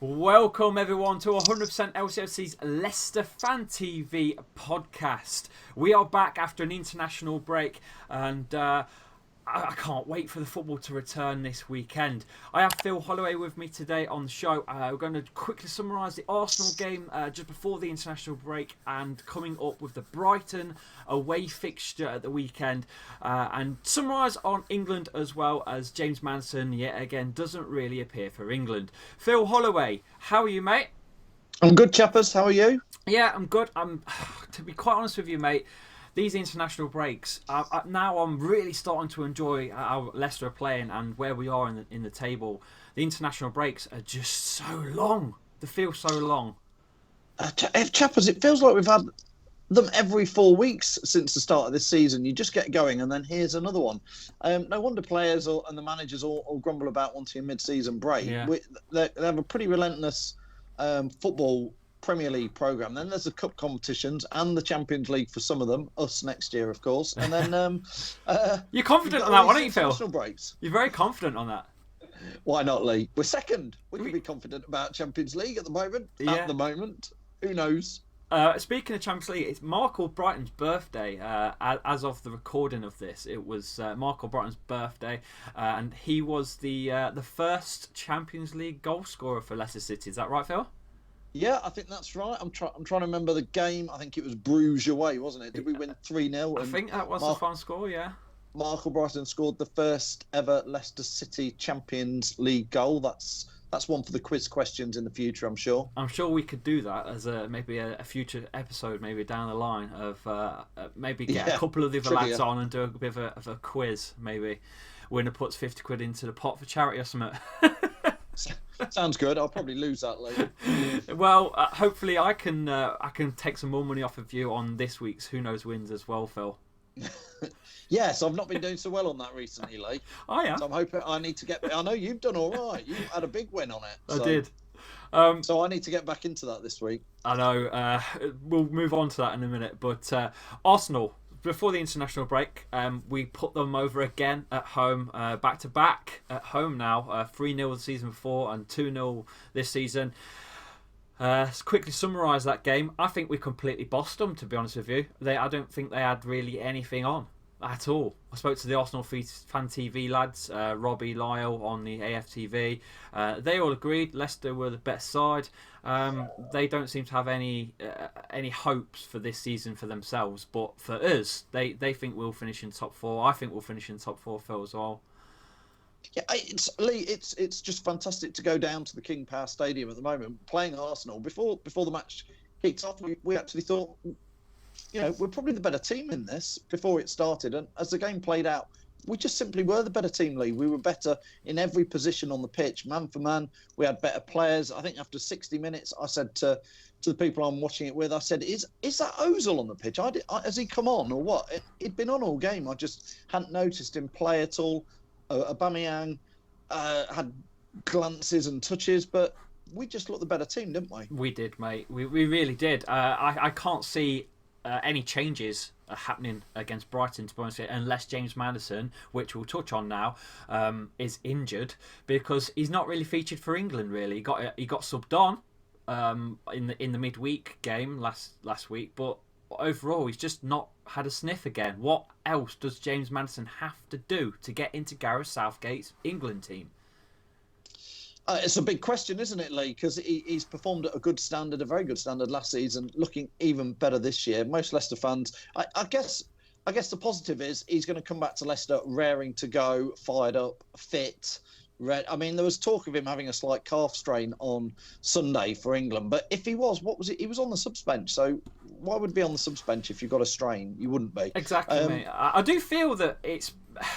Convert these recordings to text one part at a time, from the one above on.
Welcome everyone to 100% LCFC's Leicester Fan TV podcast. We are back after an international break and I can't wait for the football to return this weekend. I have Phil Holloway with me today on the show. We're going to quickly summarise the Arsenal game just before the international break and coming up with the Brighton away fixture at the weekend and summarise on England as well, as James Maddison yet again doesn't really appear for England. Phil Holloway, how are you, mate? I'm good, chappers. How are you? Yeah, I'm good. To be quite honest with you, mate, these international breaks, now I'm really starting to enjoy how Leicester are playing and where we are in the table. The international breaks are just so long. They feel so long. Chappers, it feels like we've had them every 4 weeks since the start of this season. You just get going and then here's another one. No wonder players and the managers all grumble about wanting a mid-season break. Yeah. They have a pretty relentless football Premier League programme. Then there's the cup competitions and the Champions League for some of them, us next year, of course. And then you're confident on that one, aren't you, Phil? Breaks. You're very confident on that. Why not, Lee? We're second. We can be confident about Champions League at the moment. Yeah. At the moment, who knows? Speaking of Champions League, it's Mark Albrighton's birthday. As of the recording of this, it was Mark Albrighton's birthday, and he was the first Champions League goal scorer for Leicester City. Is that right, Phil? Yeah, I think that's right. I'm trying to remember the game. I think it was Bruges away, wasn't it? Did we win 3-0? I think that was the final score, yeah. Mark Albrighton scored the first ever Leicester City Champions League goal. That's one for the quiz questions in the future, I'm sure. I'm sure we could do that as maybe a future episode, maybe down the line, of maybe get a couple of the other lads on and do a bit of a quiz, maybe. Winner puts 50 quid into the pot for charity or something. Sounds good. I'll probably lose that later. Well, hopefully I can take some more money off of you on this week's Who Knows Wins as well, Phil. Yes, I've not been doing so well on that recently, Lee. I am. So I'm hoping I need to get. I know you've done all right. You had a big win on it. I did. So I need to get back into that this week. I know. We'll move on to that in a minute. But Arsenal, before the international break, we put them over again at home, back to back at home now. 3-0 the season before and 2-0 this season. Let's quickly summarise that game. I think we completely bossed them, to be honest with you. I don't think they had really anything on at all. I spoke to the Arsenal Fan TV lads, Robbie, Lyle on the AFTV. They all agreed Leicester were the best side. They don't seem to have any hopes for this season for themselves, but for us, they think we'll finish in top four. I think we'll finish in top four, Phil, as well. Yeah, it's just fantastic to go down to the King Power Stadium at the moment, playing Arsenal. Before the match kicked off, we actually thought, we're probably the better team in this before it started. And as the game played out, we just simply were the better team, Lee. We were better in every position on the pitch, man for man. We had better players. I think after 60 minutes, I said to the people I'm watching it with, I said, is that Ozil on the pitch? Has he come on or what? He'd been on all game. I just hadn't noticed him play at all. Aubameyang had glances and touches, but we just looked the better team, didn't we? We did, mate. We really did. I can't see any changes happening against Brighton, to be honest, unless James Maddison, which we'll touch on now, is injured, because he's not really featured for England. Really, he got subbed on in the midweek game last week, but overall he's just not had a sniff again. What else does James Maddison have to do to get into Gareth Southgate's England team? It's a big question, isn't it, Lee? Because he's performed at a good standard, a very good standard last season, looking even better this year. Most Leicester fans, I guess the positive is he's going to come back to Leicester raring to go, fired up, fit. I mean, there was talk of him having a slight calf strain on Sunday for England, but if he was, what was it? He was on the subs bench, so why would he be on the subs bench if you've got a strain? You wouldn't be. Exactly, mate. I do feel that it's...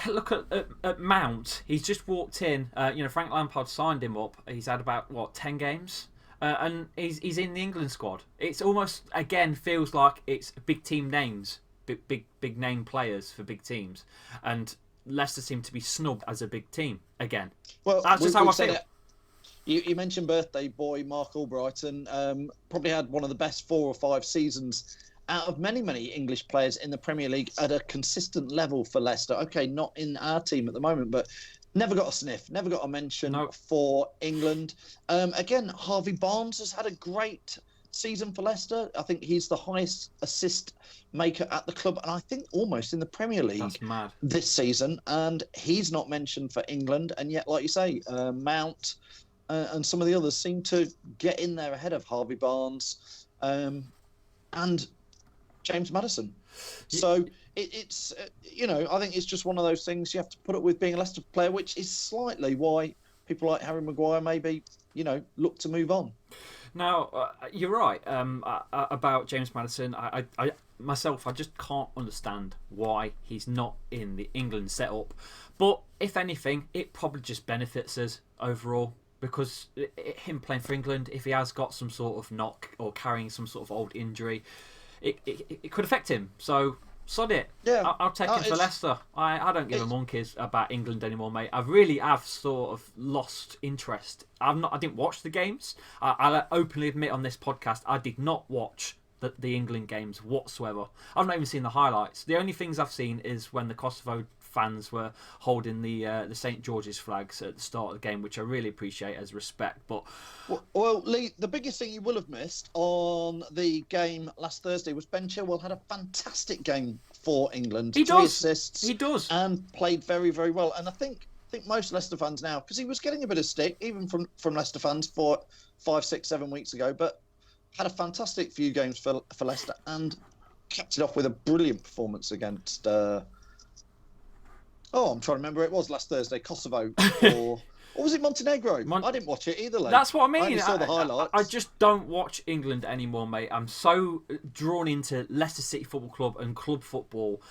Look at Mount. He's just walked in. Frank Lampard signed him up. He's had about, 10 games? And he's in the England squad. It's almost, again, feels like it's big team names, big name players for big teams. And Leicester seem to be snubbed as a big team again. Well, That's just how I feel. You mentioned birthday boy Mark Albrighton. Probably had one of the best 4 or 5 seasons out of many, many English players in the Premier League at a consistent level for Leicester. Okay, not in our team at the moment, but never got a sniff, never got a mention for England. Again, Harvey Barnes has had a great season for Leicester. I think he's the highest assist maker at the club, and I think almost in the Premier League this season. And he's not mentioned for England, and yet, like you say, Mount and some of the others seem to get in there ahead of Harvey Barnes and James Maddison. So it's I think it's just one of those things you have to put up with being a Leicester player, which is slightly why people like Harry Maguire maybe, look to move on. Now, you're right about James Maddison. I myself, I just can't understand why he's not in the England setup. But if anything, it probably just benefits us overall. Because him playing for England, if he has got some sort of knock or carrying some sort of old injury, it could affect him. So, sod it. Yeah, I'll take him for Leicester. I don't give a monkeys about England anymore, mate. I really have sort of lost interest. I didn't watch the games. I'll openly admit on this podcast, I did not watch the England games whatsoever. I've not even seen the highlights. The only things I've seen is when the Kosovo fans were holding the St George's flags at the start of the game, which I really appreciate as respect. But well, Lee, the biggest thing you will have missed on the game last Thursday was Ben Chilwell had a fantastic game for England. He 3 does. assists. He does, and played very, very well. And I think most Leicester fans now, because he was getting a bit of stick even from Leicester fans for 5, 6, 7 weeks ago, but had a fantastic few games for Leicester and capped it off with a brilliant performance against. I'm trying to remember. It was last Thursday, Kosovo, or was it Montenegro? I didn't watch it either. That's what I mean. I only saw the highlights. I just don't watch England anymore, mate. I'm so drawn into Leicester City Football Club and club football.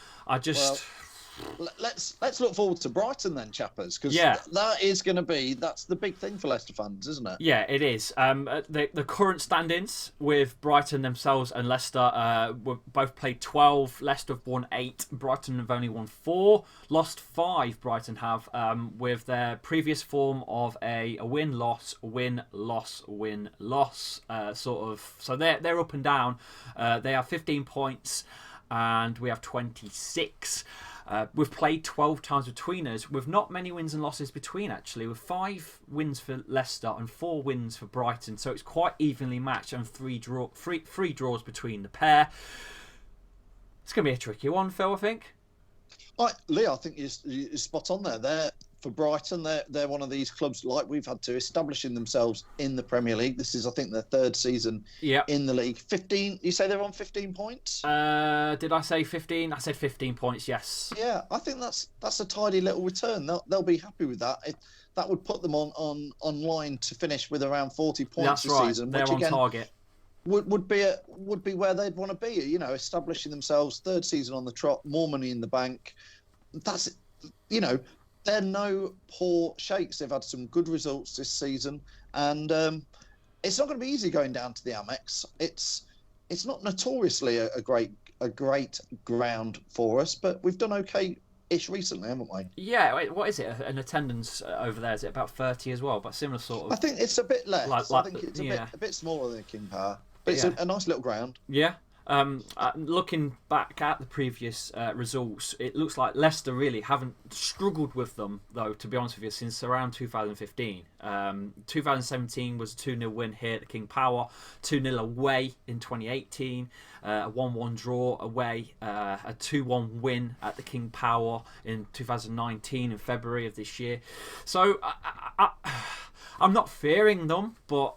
Let's look forward to Brighton then, chappers, because that's the big thing for Leicester fans, isn't it? Yeah, it is. The current stand-ins with Brighton themselves and Leicester were both played 12. Leicester have won 8. Brighton have only won 4. Lost 5. Brighton have with their previous form of a win-loss, win-loss, win-loss sort of. So they're up and down. They have 15 points, and we have 26. We've played 12 times between us, with not many wins and losses between, actually, with 5 wins for Leicester and 4 wins for Brighton. So it's quite evenly matched, and 3 draws between the pair. It's going to be a tricky one, Phil, I think. Lee, I think you're spot on there. For Brighton, they're one of these clubs like we've had to, establishing themselves in the Premier League. This is, I think, their 3rd season in the league. 15. You say they're on 15 points? Did I say 15? I said 15 points. Yes. Yeah, I think that's a tidy little return. They'll be happy with that. That would put them on line to finish with around 40 points this season. They're on target. Would be where they'd want to be. Establishing themselves, 3rd season on the trot, more money in the bank. That's They're no poor shakes. They've had some good results this season, and it's not going to be easy going down to the Amex. It's not notoriously a great ground for us, but we've done okay-ish recently, haven't we? Yeah. What is it? An attendance over there? Is it about 30 as well? But similar sort of. I think it's a bit less. I think it's a bit smaller than King Power, but it's a nice little ground. Yeah. Looking back at the previous results, it looks like Leicester really haven't struggled with them, though, to be honest with you, since around 2015. 2017 was a 2-0 win here at the King Power, 2-0 away in 2018, a 1-1 draw away, a 2-1 win at the King Power in 2019 in February of this year. So I'm not fearing them, but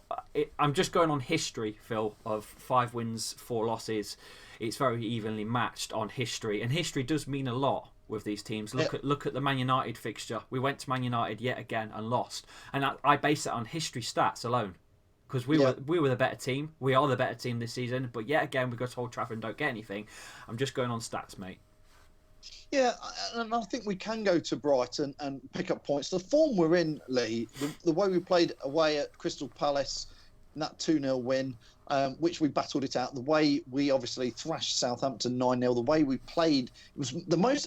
I'm just going on history, Phil, of 5 wins, 4 losses. It's very evenly matched on history, and history does mean a lot with these teams. Look at the Man United fixture. We went to Man United yet again and lost, and I base it on history stats alone, because we were the better team. We are the better team this season, but yet again we go to Old Trafford and don't get anything. I'm just going on stats, mate. Yeah, and I think we can go to Brighton and pick up points. The form we're in, Lee, the way we played away at Crystal Palace that 2-0 win, which we battled it out. The way we obviously thrashed Southampton 9-0, the way we played, it was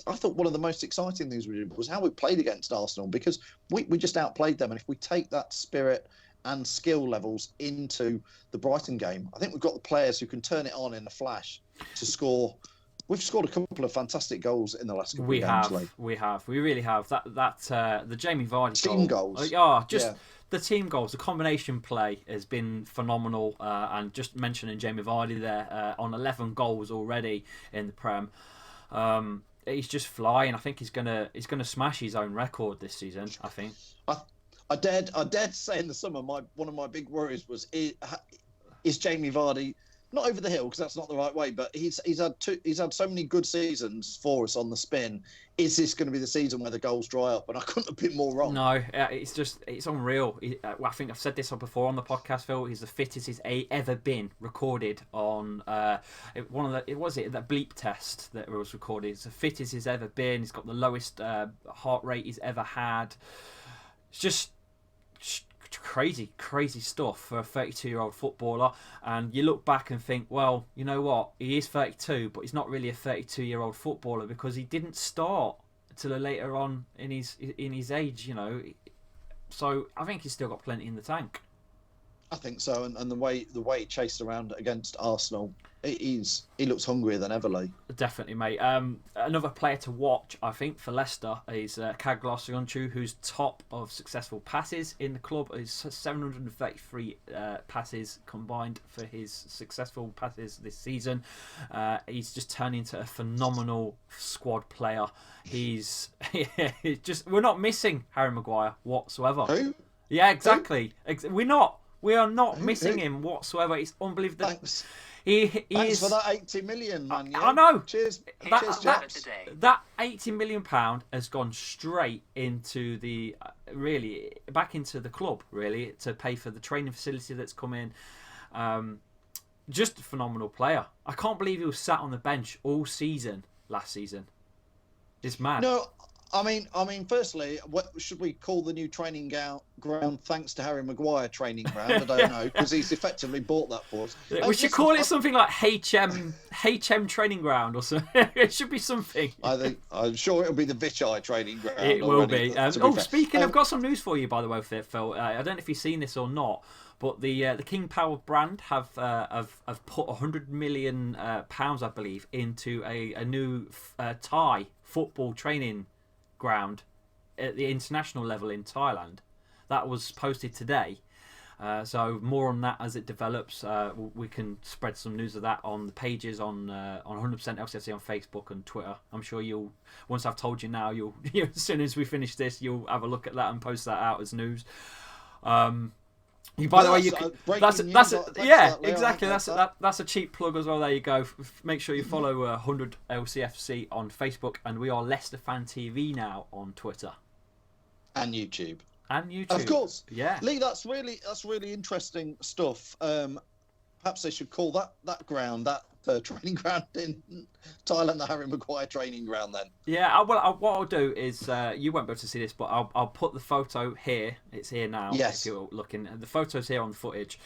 I thought one of the most exciting things we did was how we played against Arsenal, because we just outplayed them. And if we take that spirit and skill levels into the Brighton game, I think we've got the players who can turn it on in a flash to score. We've scored a couple of fantastic goals in the last couple of games. We really have. The Jamie Vardy team goals. The team goals, the combination play has been phenomenal. And just mentioning Jamie Vardy there, on 11 goals already in the Prem. He's just flying. I think he's gonna smash his own record this season, I think. I dared say in the summer, one of my big worries was, is Jamie Vardy not over the hill, because that's not the right way, but he's had so many good seasons for us on the spin. Is this going to be the season where the goals dry up? And I couldn't have been more wrong. No, it's unreal. I think I've said this before on the podcast, Phil. He's the fittest he's ever been recorded on that bleep test that was recorded. It's the fittest he's ever been. He's got the lowest heart rate he's ever had. It's just crazy stuff for a 32-year-old footballer. And you look back and think, well, you know what, he is 32, but he's not really a 32-year-old footballer, because he didn't start until later on in his age, you know. So I think he's still got plenty in the tank. I think so, and the way he chased around against Arsenal, he looks hungrier than ever, Lee. Definitely, mate. Another player to watch, I think, for Leicester is Kaglos Sionchu, who's top of successful passes in the club. He's 733 passes combined for his successful passes this season. He's just turned into a phenomenal squad player. He's we're not missing Harry Maguire whatsoever. Who? Yeah, exactly. We're not. We are not missing him whatsoever. It's unbelievable. Thanks. Thanks for that 80 million, man. Yeah? I know. Cheers. That £80 million has gone straight into back into the club, really, to pay for the training facility that's come in. Just a phenomenal player. I can't believe he was sat on the bench all season last season. It's mad. No, I mean, firstly, what should we call the new training ground? Thanks to Harry Maguire training ground. I don't know, because he's effectively bought that for us. We should call it something like HM training ground or something. It should be something. I'm sure it'll be the Vichai training ground. It will be. Speaking, I've got some news for you, by the way, Phil. I don't know if you've seen this or not, but the King Power brand have put £100 million, I believe, into a new Thai football training ground at the international level in Thailand. That was posted today. So more on that as it develops. We can spread some news of that on the pages on 100% LCFC on Facebook and Twitter. I'm sure you'll, once I've told you now, you'll as soon as we finish this, you'll have a look at that and post that out as news. By the way, exactly. That's a cheap plug as well. There you go. Make sure you follow 100 LCFC on Facebook, and we are Leicester Fan TV now on Twitter and YouTube. Of course. Yeah. Lee, that's really interesting stuff. Perhaps they should call that ground, that training ground in Thailand, the Harry Maguire training ground then. Yeah, what I'll do is, you won't be able to see this, but I'll put the photo here. It's here now. Yes. If you're looking. The photo's here on the footage.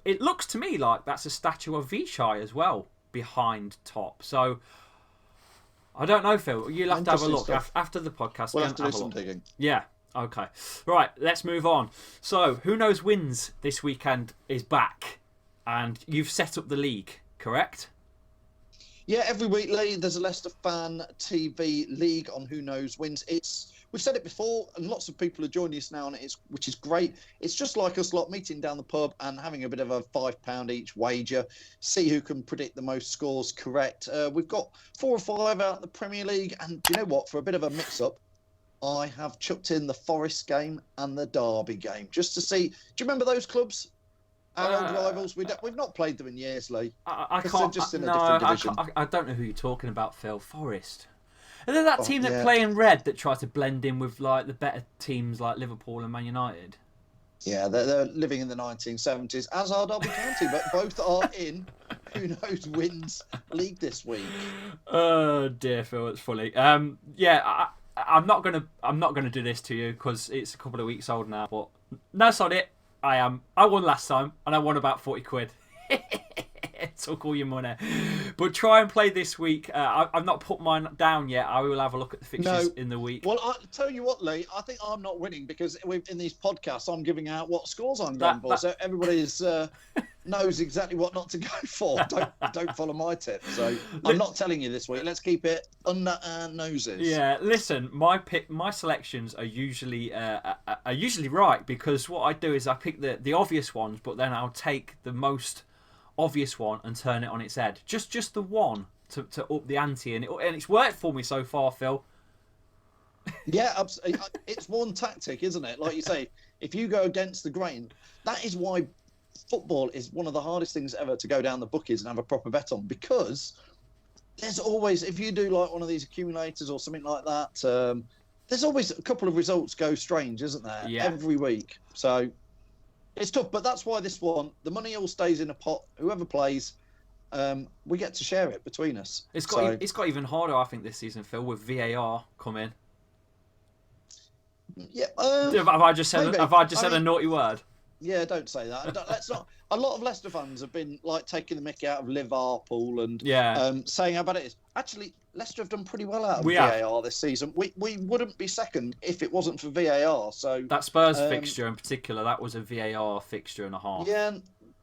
It looks to me like that's a statue of Vichai as well behind top. So I don't know, Phil. You'll have to have a look after the podcast. We'll have to do some digging. Yeah. Okay. Right, let's move on. So, Who Knows Wins this weekend is back, and you've set up the league, correct? Yeah, every week, Lee, there's a Leicester Fan TV league on Who Knows Wins. We've said it before, and lots of people are joining us now on it, which is great. It's just like us lot meeting down the pub and having a bit of a £5 each wager, see who can predict the most scores correct. We've got 4 or 5 out of the Premier League, and do you know what? For a bit of a mix-up, I have chucked in the Forest game and the Derby game just to see. Do you remember those clubs? Our old rivals. We've not played them in years, Lee. I can't. Just in a different division. I don't know who you're talking about, Phil. Forest. Are they that team that play in red that try to blend in with like the better teams like Liverpool and Man United? Yeah, they're living in the 1970s, as are Derby County, but both are in Who Knows Wins league this week. Oh dear, Phil, it's funny. I'm not gonna do this to you because it's a couple of weeks old now. But no, sod it. I am. I won last time, and I won about 40 quid. Took all your money. But try and play this week. I've not put mine down yet. I will have a look at the fixtures in the week. Well, I tell you what, Lee, I think I'm not winning because in these podcasts, I'm giving out what scores I'm going for. So everybody's knows exactly what not to go for. Don't follow my tip. So I'm not telling you this week. Let's keep it under our noses. Yeah, listen, my selections are usually right, because what I do is I pick the obvious ones, but then I'll take the most obvious one and turn it on its head. Just the one to up the ante, and it's worked for me so far, Phil. Yeah, it's one tactic, isn't it? Like you say, if you go against the grain, that is why football is one of the hardest things ever to go down the bookies and have a proper bet on, because there's always, if you do like one of these accumulators or something like that, there's always a couple of results go strange, isn't there? Yeah. Every week. So it's tough, but that's why this one, the money all stays in a pot. Whoever plays, we get to share it between us. It's got even harder, I think, this season, Phil, with VAR coming. Yeah. Have I just said a naughty word? Yeah, don't say that. Let's not. A lot of Leicester fans have been like taking the mickey out of Liverpool and saying how bad it is. Actually, Leicester have done pretty well out of VAR this season. We wouldn't be second if it wasn't for VAR. So that Spurs fixture in particular, that was a VAR fixture and a half. Yeah,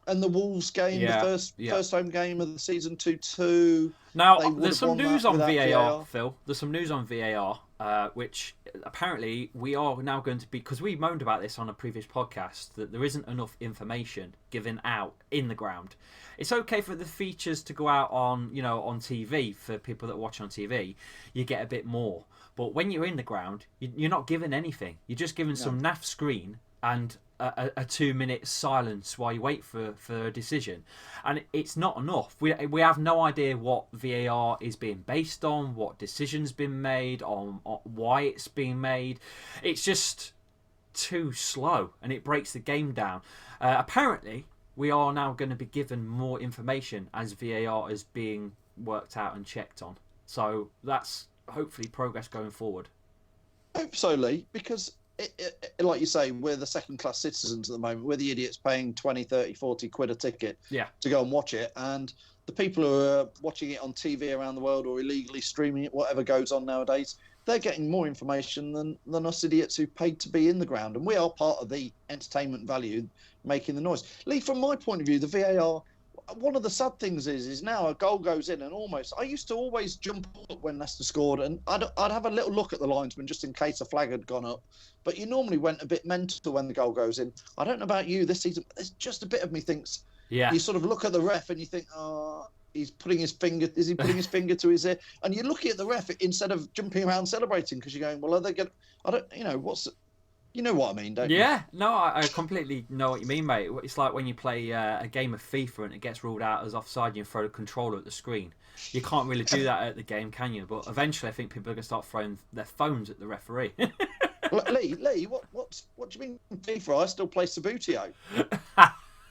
and the Wolves game, the first home game of the season, 2-2. Now, there's some news on VAR, Phil. There's some news on VAR, which apparently we are now going to be, because we moaned about this on a previous podcast, that there isn't enough information given out in the ground. It's okay for the features to go out on TV, for people that watch on TV. You get a bit more. But when you're in the ground, you're not given anything. You're just given some naff screen and a 2-minute silence while you wait for a decision, and it's not enough. We have no idea what VAR is being based on, what decision's been made, on why it's being made. It's just too slow, and it breaks the game down. Apparently, we are now going to be given more information as VAR is being worked out and checked on. So that's hopefully progress going forward. Hope so, Lee, because like you say, we're the second-class citizens at the moment. We're the idiots paying 20, 30, 40 quid a ticket to go and watch it. And the people who are watching it on TV around the world or illegally streaming it, whatever goes on nowadays, they're getting more information than us idiots who paid to be in the ground. And we are part of the entertainment value, making the noise. Lee, from my point of view, the VAR, one of the sad things is now a goal goes in and almost, I used to always jump up when Leicester scored and I'd have a little look at the linesman just in case a flag had gone up. But you normally went a bit mental when the goal goes in. I don't know about you this season, but there's just a bit of me thinks, you sort of look at the ref and you think, is he putting his finger to his ear? And you're looking at the ref instead of jumping around celebrating because you're going, well, are they going, you know what I mean, don't you? Yeah, no, I completely know what you mean, mate. It's like when you play a game of FIFA and it gets ruled out as offside and you throw the controller at the screen. You can't really do that at the game, can you? But eventually I think people are going to start throwing their phones at the referee. Lee, what do you mean FIFA? I still play Sabutio.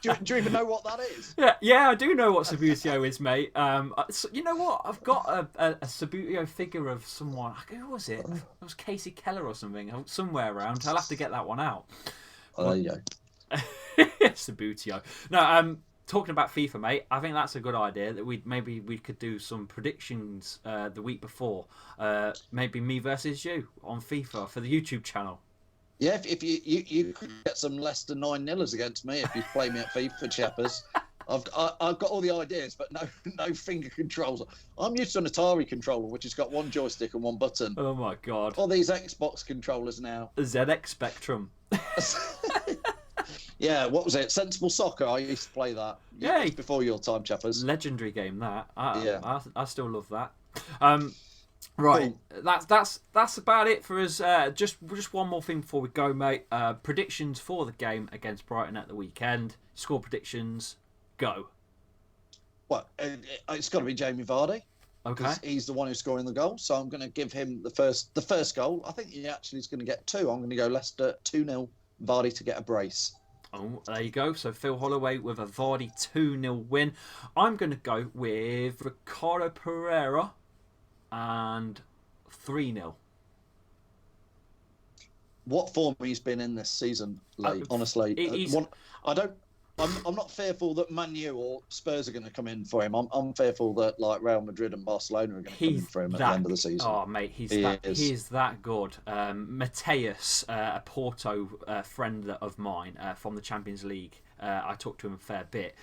Do you even know what that is? Yeah, I do know what Sabutio is, mate. You know what? I've got a Sabutio figure of someone. Who was it? It was Casey Keller or something, somewhere around. I'll have to get that one out. Oh, there you go. Sabutio. No, talking about FIFA, mate, I think that's a good idea that we could do some predictions the week before. Maybe me versus you on FIFA for the YouTube channel. Yeah, if you could get some Leicester 9-0ers against me if you play me at FIFA, chappers. I've got all the ideas, but no finger controls. I'm used to an Atari controller, which has got one joystick and one button. Oh my god! All these Xbox controllers now. The ZX Spectrum. Yeah, what was it? Sensible Soccer. I used to play that. Yeah, before your time, chappers. Legendary game that. I still love that. Right, cool. That's about it for us. Just one more thing before we go, mate. Predictions for the game against Brighton at the weekend. Score predictions, go. Well, it's got to be Jamie Vardy. Okay, he's the one who's scoring the goal, so I'm going to give him the first goal. I think he actually is going to get 2. I'm going to go Leicester 2-0, Vardy to get a brace. Oh, there you go. So Phil Holloway with a Vardy 2-0 win. I'm going to go with Ricardo Pereira and 3-0. what form he's been in this season, Lee. Honestly, I'm not fearful that Man U or Spurs are going to come in for him. I'm fearful that like Real Madrid and Barcelona are going to come in for him at the end of the season. Oh, mate, he's that good. Mateus, a Porto friend of mine from the Champions League. I talked to him a fair bit.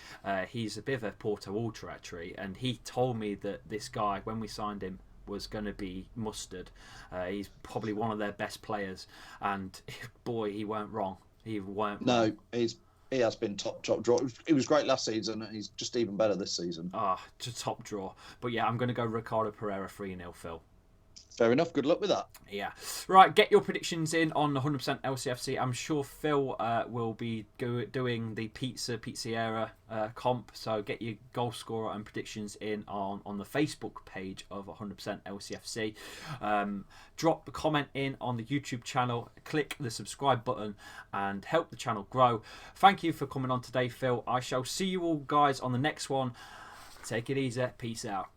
He's a bit of a Porto ultra, actually, and he told me that this guy, when we signed him, was going to be mustard. He's probably one of their best players, and boy, he weren't wrong. He weren't wrong. He has been top draw. He was great last season, and he's just even better this season. Just top draw. But yeah, I'm going to go Ricardo Pereira 3-0, Phil. Fair enough. Good luck with that. Yeah. Right, get your predictions in on 100% LCFC. I'm sure Phil will be doing the Pizziera comp. So get your goal scorer and predictions in on the Facebook page of 100% LCFC. Drop a comment in on the YouTube channel. Click the subscribe button and help the channel grow. Thank you for coming on today, Phil. I shall see you all guys on the next one. Take it easy. Peace out.